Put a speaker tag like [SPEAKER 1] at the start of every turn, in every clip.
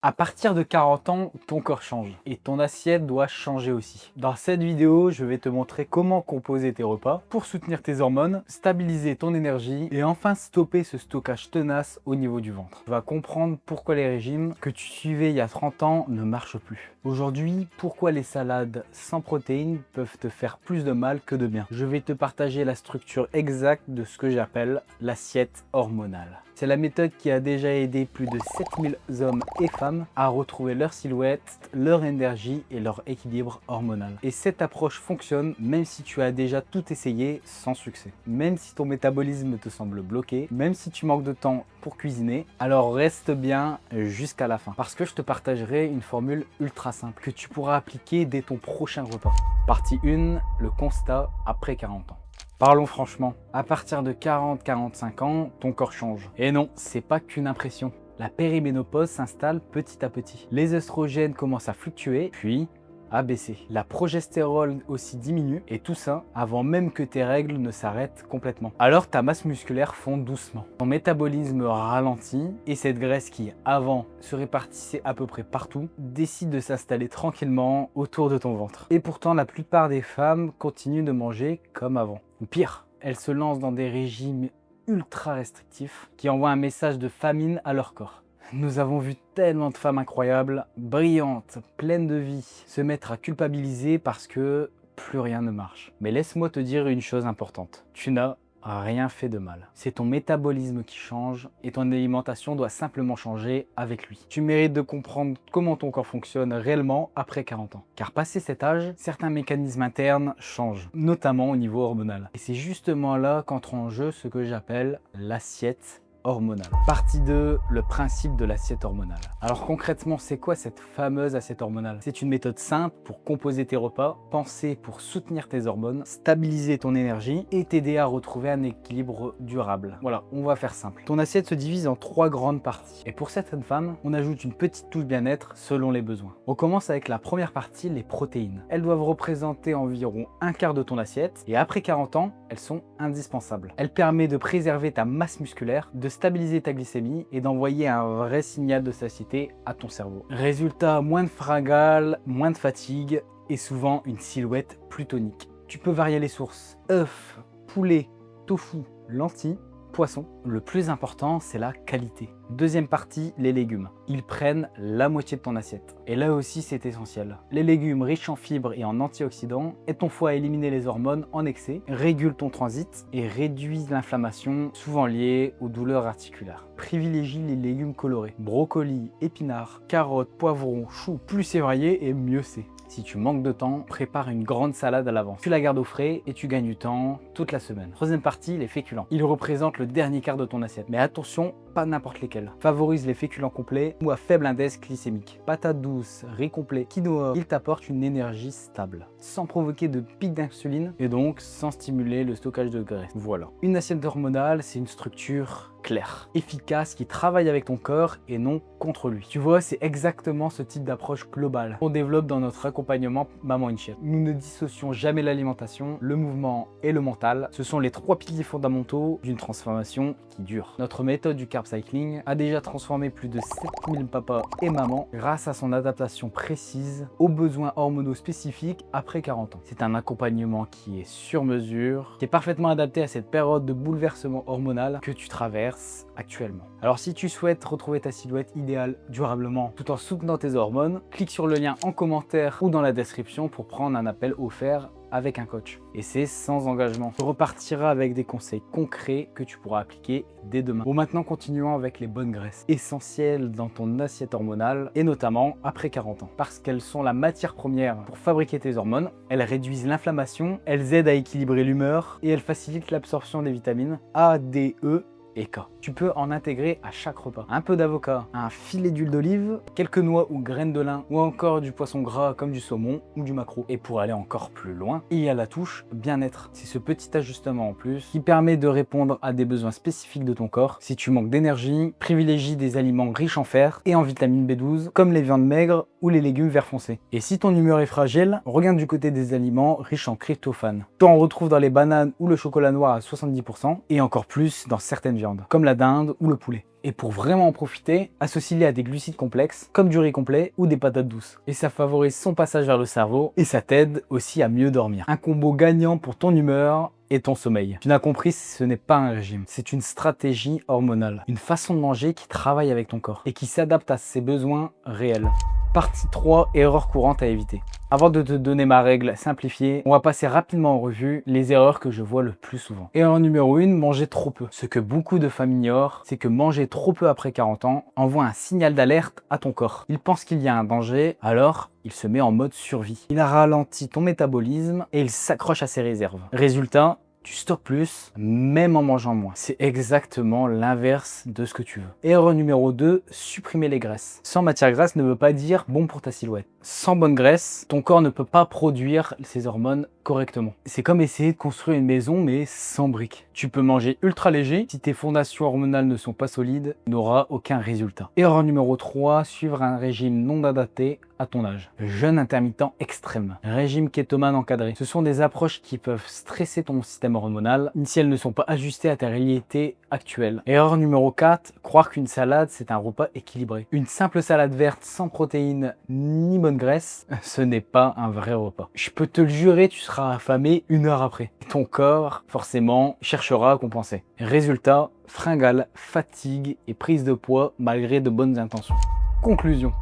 [SPEAKER 1] À partir de 40 ans, ton corps change et ton assiette doit changer aussi. Dans cette vidéo, je vais te montrer comment composer tes repas pour soutenir tes hormones, stabiliser ton énergie et enfin stopper ce stockage tenace au niveau du ventre. Tu vas comprendre pourquoi les régimes que tu suivais il y a 30 ans ne marchent plus. Aujourd'hui, pourquoi les salades sans protéines peuvent te faire plus de mal que de bien. Je vais te partager la structure exacte de ce que j'appelle l'assiette hormonale. C'est la méthode qui a déjà aidé plus de 7000 hommes et femmes à retrouver leur silhouette, leur énergie et leur équilibre hormonal. Et cette approche fonctionne même si tu as déjà tout essayé sans succès. Même si ton métabolisme te semble bloqué, même si tu manques de temps pour cuisiner, alors reste bien jusqu'à la fin. Parce que je te partagerai une formule ultra simple que tu pourras appliquer dès ton prochain repas. Partie 1, le constat après 40 ans. Parlons franchement, à partir de 40-45 ans, ton corps change. Et non, c'est pas qu'une impression. La périménopause s'installe petit à petit. Les œstrogènes commencent à fluctuer, puis à baisser. La progestérone aussi diminue, et tout ça avant même que tes règles ne s'arrêtent complètement. Alors ta masse musculaire fond doucement. Ton métabolisme ralentit, et cette graisse qui, avant, se répartissait à peu près partout, décide de s'installer tranquillement autour de ton ventre. Et pourtant, la plupart des femmes continuent de manger comme avant. Ou pire, elles se lancent dans des régimes ultra restrictifs qui envoient un message de famine à leur corps. Nous avons vu tellement de femmes incroyables, brillantes, pleines de vie, se mettre à culpabiliser parce que plus rien ne marche. Mais laisse-moi te dire une chose importante. Tu n'as rien fait de mal. C'est ton métabolisme qui change et ton alimentation doit simplement changer avec lui. Tu mérites de comprendre comment ton corps fonctionne réellement après 40 ans. Car passé cet âge, certains mécanismes internes changent, notamment au niveau hormonal. Et c'est justement là qu'entre en jeu ce que j'appelle l'assiette hormonale. Partie 2, le principe de l'assiette hormonale. Alors concrètement, c'est quoi cette fameuse assiette hormonale? C'est une méthode simple pour composer tes repas, pensée pour soutenir tes hormones, stabiliser ton énergie et t'aider à retrouver un équilibre durable. Voilà, on va faire simple. Ton assiette se divise en 3 grandes parties. Et pour certaines femmes, on ajoute une petite touche bien-être selon les besoins. On commence avec la première partie, les protéines. Elles doivent représenter environ un quart de ton assiette et après 40 ans, elles sont indispensables. Elles permettent de préserver ta masse musculaire, de stabiliser ta glycémie et d'envoyer un vrai signal de satiété à ton cerveau. Résultat, moins de fringales, moins de fatigue et souvent une silhouette plus tonique. Tu peux varier les sources. Œufs, poulet, tofu, lentilles, poisson. Le plus important, c'est la qualité. Deuxième partie, les légumes. Ils prennent la moitié de ton assiette. Et là aussi, c'est essentiel. Les légumes riches en fibres et en antioxydants aident ton foie à éliminer les hormones en excès, régulent ton transit et réduisent l'inflammation souvent liée aux douleurs articulaires. Privilégie les légumes colorés. Brocolis, épinards, carottes, poivrons, choux. Plus c'est varié et mieux c'est. Si tu manques de temps, prépare une grande salade à l'avance. Tu la gardes au frais et tu gagnes du temps toute la semaine. Troisième partie, les féculents. Ils représentent le dernier quart de ton assiette. Mais attention, pas n'importe lesquels. Favorise les féculents complets ou à faible index glycémique. Patates douces, riz complet, quinoa. Ils t'apportent une énergie stable, sans provoquer de pic d'insuline et donc sans stimuler le stockage de graisse. Voilà. Une assiette hormonale, c'est une structure claire, efficace, qui travaille avec ton corps et non contre lui. Tu vois, c'est exactement ce type d'approche globale qu'on développe dans notre accompagnement Maman in Shape. Nous ne dissocions jamais l'alimentation, le mouvement et le mental. Ce sont les 3 piliers fondamentaux d'une transformation qui dure. Notre méthode du carb cycling a déjà transformé plus de 7000 papas et mamans grâce à son adaptation précise aux besoins hormonaux spécifiques après 40 ans. C'est un accompagnement qui est sur mesure, qui est parfaitement adapté à cette période de bouleversement hormonal que tu traverses actuellement. Alors si tu souhaites retrouver ta silhouette idéale durablement tout en soutenant tes hormones, clique sur le lien en commentaire ou dans la description pour prendre un appel offert avec un coach. Et c'est sans engagement. Tu repartiras avec des conseils concrets que tu pourras appliquer dès demain. Bon, maintenant continuons avec les bonnes graisses, essentielles dans ton assiette hormonale et notamment après 40 ans. Parce qu'elles sont la matière première pour fabriquer tes hormones, elles réduisent l'inflammation, elles aident à équilibrer l'humeur et elles facilitent l'absorption des vitamines A, D, E et K. Tu peux en intégrer à chaque repas. Un peu d'avocat, un filet d'huile d'olive, quelques noix ou graines de lin ou encore du poisson gras comme du saumon ou du maquereau. Et pour aller encore plus loin, il y a la touche bien-être. C'est ce petit ajustement en plus qui permet de répondre à des besoins spécifiques de ton corps. Si tu manques d'énergie, privilégie des aliments riches en fer et en vitamine B12 comme les viandes maigres ou les légumes vert foncé. Et si ton humeur est fragile, regarde du côté des aliments riches en tryptophane. Tu en retrouves dans les bananes ou le chocolat noir à 70% et encore plus dans certaines viandes, comme la dinde ou le poulet. Et pour vraiment en profiter, associe-les à des glucides complexes comme du riz complet ou des patates douces. Et ça favorise son passage vers le cerveau et ça t'aide aussi à mieux dormir. Un combo gagnant pour ton humeur et ton sommeil. Tu n'as compris, ce n'est pas un régime, c'est une stratégie hormonale. Une façon de manger qui travaille avec ton corps et qui s'adapte à ses besoins réels. Partie 3, erreurs courantes à éviter. Avant de te donner ma règle simplifiée, on va passer rapidement en revue les erreurs que je vois le plus souvent. Erreur numéro 1, manger trop peu. Ce que beaucoup de femmes ignorent, c'est que manger trop peu après 40 ans envoie un signal d'alerte à ton corps. Il pense qu'il y a un danger, alors il se met en mode survie. Il ralentit ton métabolisme et il s'accroche à ses réserves. Résultat, tu stockes plus, même en mangeant moins. C'est exactement l'inverse de ce que tu veux. Erreur numéro 2, supprimer les graisses. Sans matière grasse ne veut pas dire bon pour ta silhouette. Sans bonne graisse, ton corps ne peut pas produire ses hormones correctement. C'est comme essayer de construire une maison mais sans briques. Tu peux manger ultra léger, si tes fondations hormonales ne sont pas solides, tu n'auras aucun résultat. Erreur numéro 3, suivre un régime non adapté à ton âge. Jeûne intermittent extrême, régime kétomane encadré. Ce sont des approches qui peuvent stresser ton système hormonal si elles ne sont pas ajustées à ta réalité actuelle. Erreur numéro 4, croire qu'une salade c'est un repas équilibré. Une simple salade verte sans protéines ni bonne graisse, ce n'est pas un vrai repas. Je peux te le jurer, tu seras affamé 1 heure après. Ton corps, forcément, cherchera à compenser. Résultat, fringales, fatigue et prise de poids malgré de bonnes intentions. Conclusion.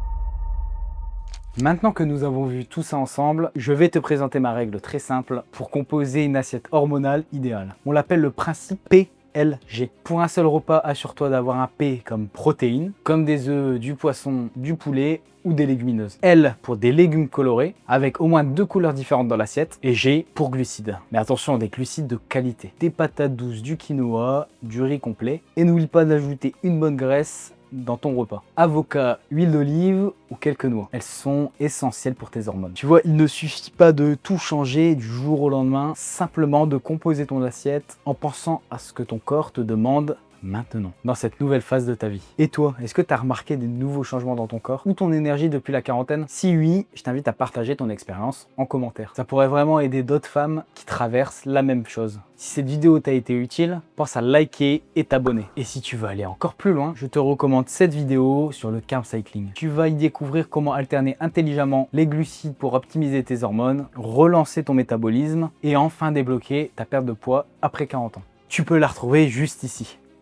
[SPEAKER 1] Maintenant que nous avons vu tout ça ensemble, je vais te présenter ma règle très simple pour composer une assiette hormonale idéale. On l'appelle le principe PLG. Pour un seul repas, assure-toi d'avoir un P comme protéines, comme des œufs, du poisson, du poulet ou des légumineuses. L pour des légumes colorés, avec au moins 2 couleurs différentes dans l'assiette. Et G pour glucides. Mais attention, des glucides de qualité. Des patates douces, du quinoa, du riz complet. Et n'oublie pas d'ajouter une bonne graisse dans ton repas. Avocat, huile d'olive ou quelques noix. Elles sont essentielles pour tes hormones. Tu vois, il ne suffit pas de tout changer du jour au lendemain, simplement de composer ton assiette en pensant à ce que ton corps te demande maintenant, dans cette nouvelle phase de ta vie. Et toi, est-ce que tu as remarqué des nouveaux changements dans ton corps ou ton énergie depuis la quarantaine? Si oui, je t'invite à partager ton expérience en commentaire. Ça pourrait vraiment aider d'autres femmes qui traversent la même chose. Si cette vidéo t'a été utile, pense à liker et t'abonner. Et si tu veux aller encore plus loin, je te recommande cette vidéo sur le carb cycling. Tu vas y découvrir comment alterner intelligemment les glucides pour optimiser tes hormones, relancer ton métabolisme et enfin débloquer ta perte de poids après 40 ans. Tu peux la retrouver juste ici.